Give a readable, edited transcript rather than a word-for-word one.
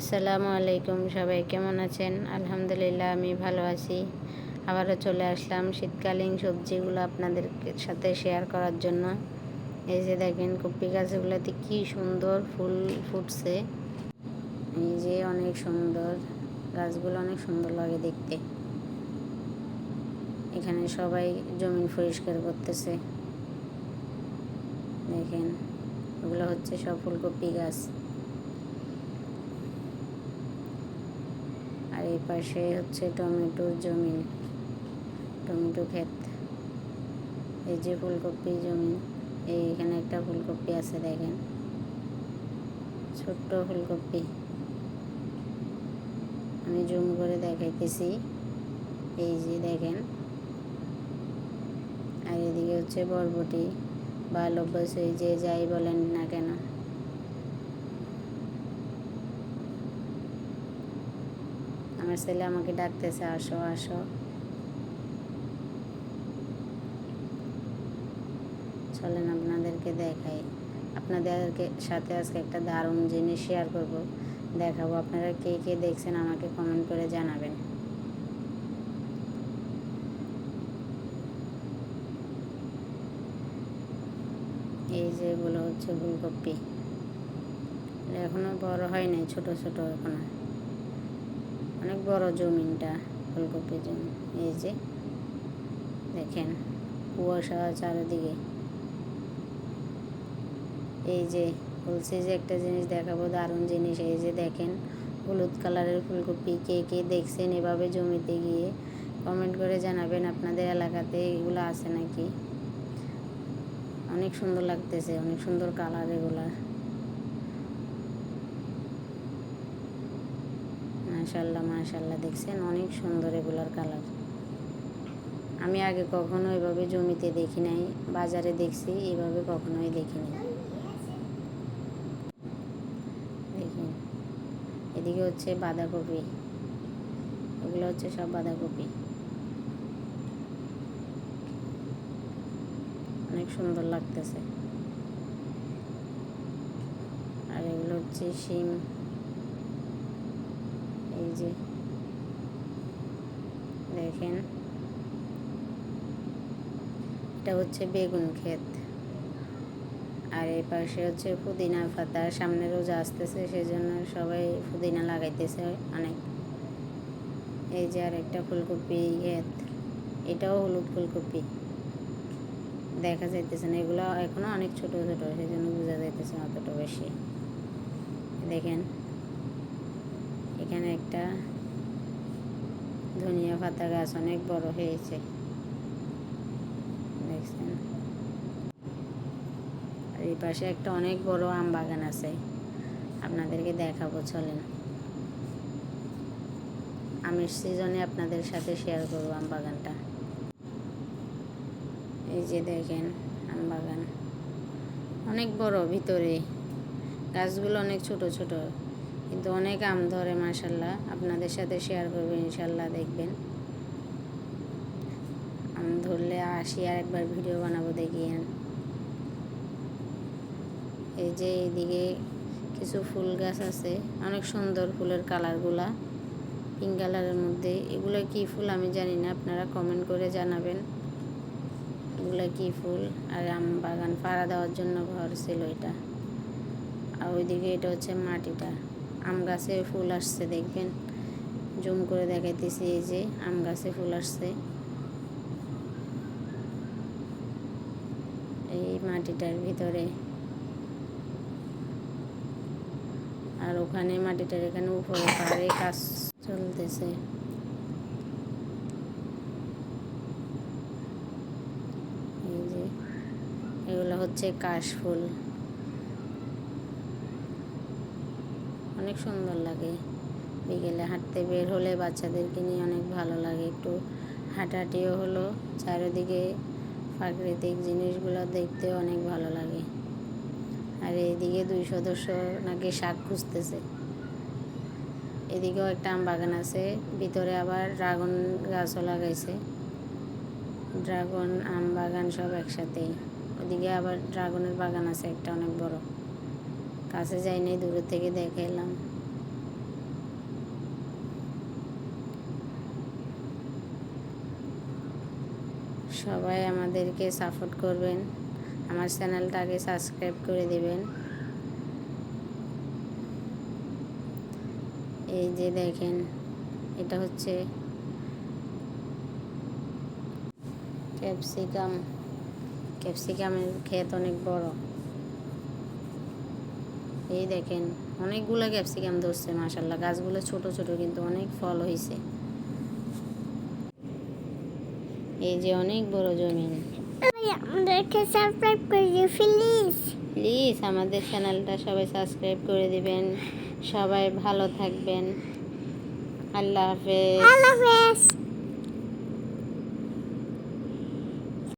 আসসালামু আলাইকুম, সবাই কেমন আছেন? আলহামদুলিল্লাহ আমি ভালো আছি। আবারও চলে আসলাম শীতকালীন সবজিগুলো আপনাদের সাথে শেয়ার করার জন্য। এই যে দেখেন কপি গাছগুলোতে কি সুন্দর ফুল ফুটছে। এই যে অনেক সুন্দর, গাছগুলো অনেক সুন্দর লাগে দেখতে। এখানে সবাই জমি পরিষ্কার করতেছে। দেখেন ওগুলো হচ্ছে সব ফুলকপি গাছ। আর এই পাশে হচ্ছে টমেটোর জমি, টমেটো ক্ষেত। এই যে ফুলকপি জমি, এইখানে একটা ফুলকপি আছে দেখেন, ছোট্ট ফুলকপি। আমি জুম করে দেখাইতেছি, এই যে দেখেন। আর এদিকে হচ্ছে বরবটি বা লব্বস, এই যে যাই বলেন না কেন। আমার ছেলে আমাকে ডাকতেছে, আসো আসো। চলেন আপনাদেরকে দেখাই। আপনাদেরকে সাথে আজকে একটা দারুণ জিনিস শেয়ার করব, দেখাবো। আপনারা কে কে দেখছেন আমাকে কমেন্ট করে জানাবেন। এই যে এগুলো হচ্ছে ফুলকপি, এখনো বড় হয় নাই, ছোট ছোট এখনো। অনেক বড় জমিনটা, ফুলকপির জমি। এই যে দেখেন কুয়াশা চারিদিকে। এই যে বলছি যে একটা জিনিস দেখাবো, দারুণ জিনিস। এই যে দেখেন হলুদ কালারের ফুলকপি। কে কে দেখছেন এভাবে জমিতে গিয়ে কমেন্ট করে জানাবেন আপনাদের এলাকাতে এগুলো আছে নাকি। অনেক সুন্দর লাগতেছে, অনেক সুন্দর কালার এগুলার। মাশাল্লাহ মাশাল্লাহ, দেখছেন অনেক সুন্দর এগুলার কালার। আমি আগে কখনো এভাবে জমিতে দেখি নাই, বাজারে দেখছি, এভাবে কখনোই দেখি নাই। দেখুন এদিকে হচ্ছে বাঁধাকপি, এগুলো হচ্ছে সব বাঁধাকপি। অনেক সুন্দর লাগতেছে। আর এগুলো হচ্ছে শিম। এই যে দেখেন এটা হচ্ছে বেগুন ক্ষেত। আর এই পাশে হচ্ছে পুদিনা পাতা। সামনে রোজা আসতেছে, সেজন্য সবাই পুদিনা লাগাইতেছে অনেক। এই যে আর একটা ফুলকপি ক্ষেত, এটাও হলুদ ফুলকপি। দেখা যাইতেছে না, এগুলো এখনো অনেক ছোট ছোট, সেজন্য বোঝা যাইতেছে না অতটা বেশি। দেখেন এখানে একটা ধনিয়া পাতা গাছ অনেক বড় হয়েছে, দেখছেন। আর এই পাশে একটা অনেক বড় আম বাগান আছে, আপনাদেরকে দেখাবো। চলেন আমের সিজনে আপনাদের সাথে শেয়ার করবো আম বাগানটা। এই যে দেখেন আম বাগান অনেক বড়, ভিতরে গাছগুলো অনেক ছোট ছোট, কিন্তু অনেক আম ধরে মাশাল্লাহ। আপনাদের সাথে শেয়ার করবো ইনশাল্লাহ, দেখবেন। আম ধরলে আসি আর একবার ভিডিও বানাবো, দেখিয়েন। এই যে এইদিকে কিছু ফুল গাছ আছে, অনেক সুন্দর ফুলের কালারগুলা, পিঙ্ক কালারের মধ্যে। এগুলো কি ফুল আমি জানি না, আপনারা কমেন্ট করে জানাবেন এগুলো কি ফুল। আর আম বাগান পাড়া দেওয়ার জন্য ঘর ছিল এটা। আর ওইদিকে এটা হচ্ছে মাটিটা। আম গাছে ফুল আসছে, দেখবেন, জুম করে দেখাইতেছি। এই যে আম গাছে ফুল আসছে, এই মাটিটার ভিতরে। আর ওখানে মাটিটার এখানে উপরে পাড়ে কাজ চলতেছে। এই যে এগুলো হচ্ছে কাশফুল, অনেক সুন্দর লাগে। বিকেলে হাঁটতে বের হলে বাচ্চাদেরকে নিয়ে অনেক ভালো লাগে, একটু হাঁটাহাঁটিও হলো, চারিদিকে প্রাকৃতিক জিনিসগুলো দেখতে অনেক ভালো লাগে। আর এইদিকে 2 সদস্য নাকি শাক খুঁজতেছে। এদিকেও একটা আম বাগান আছে, ভিতরে আবার ড্রাগন গাছও লাগাইছে। ড্রাগন আম বাগান সব একসাথেই। ওদিকে আবার ড্রাগনের বাগান আছে একটা অনেক বড়। কাছে যাই নাই, দূরের থেকে দেখে এলাম। সবাই আমাদেরকে সাপোর্ট করবেন, আমার চ্যানেলটাকে সাবস্ক্রাইব করে দেবেন। এই যে দেখেন, এটা হচ্ছে ক্যাপসিকামের ক্ষেত অনেক বড়। এই দেখেন অনেকগুলো ক্যাপসিকাম ধরছে, মাশাআল্লাহ। গাছগুলো ছোট ছোট কিন্তু অনেক ফল হয়েছে। এই যে অনেক বড় জমিন। আমাদেরকে সাবস্ক্রাইব করে দিও প্লিজ। প্লিজ আমাদের চ্যানেলটা সবাই সাবস্ক্রাইব করে দিবেন। সবাই ভালো থাকবেন। আল্লাহ হাফেজ। আল্লাহ হাফেজ।